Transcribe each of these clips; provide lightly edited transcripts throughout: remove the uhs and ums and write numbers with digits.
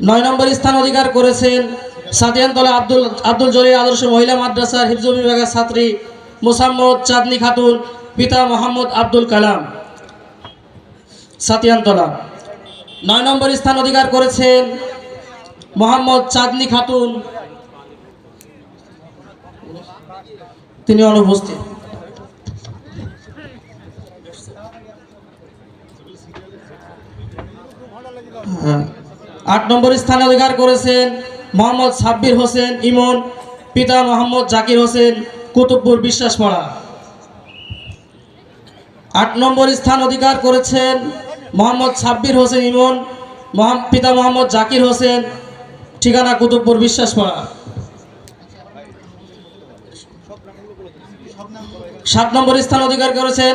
9 নম্বর স্থান অধিকার করেছেন সাদিয়ানতলা আব্দুল জলিল আদর্শ মহিলা মাদ্রাসার হিফজ বিভাগের ছাত্রী মোসাম্মদ চাঁদনী খাতুন, পিতা মোহাম্মদ আব্দুল কালাম, সাদিয়ানতলা। 9 নম্বর স্থান অধিকার করেছেন মোহাম্মদ চাঁদনী খাতুন, তিনি অনুপস্থিত। 8 নম্বর স্থান অধিকার করেছেন মোহাম্মদ সাব্বির হোসেন ইমন, পিতা মোহাম্মদ জাকির হোসেন, কুতুবপুর বিশ্বাসপাড়া। 8 নম্বর স্থান অধিকার করেছেন মোহাম্মদ সাব্বির হোসেন ইমন, পিতা মোহাম্মদ জাকির হোসেন, ঠিকানা কুতুবপুর বিশ্বাসপাড়া। 7 নম্বর স্থান অধিকার করেছেন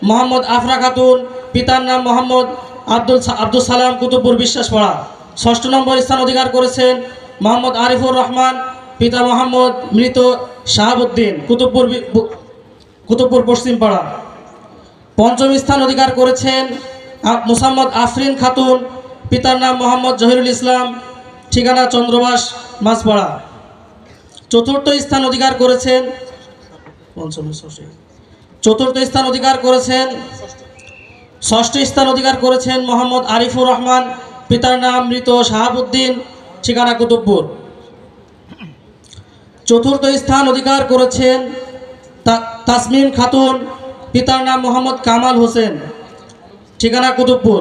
মোহাম্মদ আফরা খাতুন, পিতার নাম মোহাম্মদ আব্দুল সালাম, কুতুবপুর বিশ্বাসপাড়া। 6 নম্বর স্থান অধিকার করেছেন মোহাম্মদ আরিফুর রহমান, পিতা মোহাম্মদ মৃত শাহাবুদ্দিন, কুতুবপুর পশ্চিমপাড়া। 5ম স্থান অধিকার করেছেন মোসাম্মদ আফরিন খাতুন, পিতার নাম মোহাম্মদ জহিরুল ইসলাম, ঠিকানা চন্দ্রবাস মাঝপাড়া। 4র্থ স্থান অধিকার করেছেন 4র্থ স্থান অধিকার করেছেন 6ষ্ঠ স্থান অধিকার করেছেন মোহাম্মদ আরিফুর রহমান, পিতার নাম মৃত শাহাবুদ্দিন, ঠিকানা কুতুবপুর। 4র্থ স্থান অধিকার করেছেন তাসমিম খাতুন, পিতার নাম মোহাম্মদ কামাল হোসেন, ঠিকানা কুতুবপুর।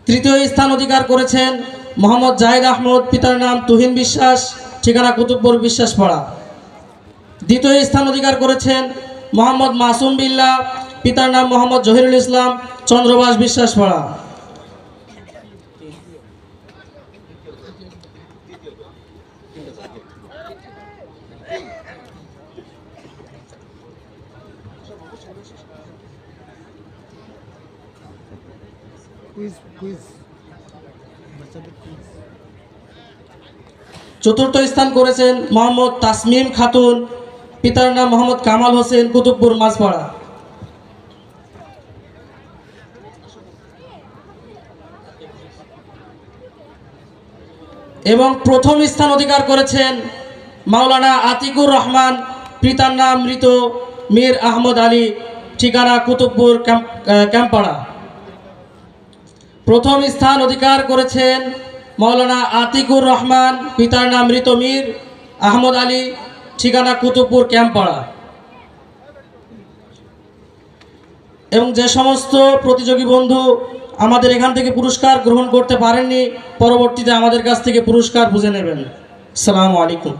3য় স্থান অধিকার করেছেন মোহাম্মদ জাহিদ আহমদ, পিতার নাম তুহিন বিশ্বাস, ঠিকানা কুতুবপুর বিশ্বাসপাড়া। 2য় স্থান অধিকার করেছেন মোহাম্মদ মাসুম বিল্লাহ, পিতার নাম মোহাম্মদ জহিরুল ইসলাম, চন্দ্রবাস বিশ্বাসপাড়া। 4র্থ স্থান করেছেন মোহাম্মদ তাসমিম খাতুন, পিতার নাম মোহাম্মদ কামাল হোসেন, কুতুবপুর মাঝপাড়া। এবং 1ম স্থান অধিকার করেছেন মাওলানা আতিকুর রহমান, পিতার নাম মৃত মীর আহমদ আলী, ঠিকানা কুতুবপুর ক্যাম্পাড়া। 1ম স্থান অধিকার করেছেন মাওলানা আতিকুর রহমান, পিতার নাম মৃত মীর আহমদ আলী, ঠিকানা কুতুবপুর ক্যাম্পাড়া। এবং যে সমস্ত প্রতিযোগী বন্ধু আমাদের এখান থেকে পুরস্কার গ্রহণ করতে পারেননি, পরবর্তীতে আমাদের কাছ থেকে পুরস্কার বুঝে নেবেন। আসসালামু আলাইকুম।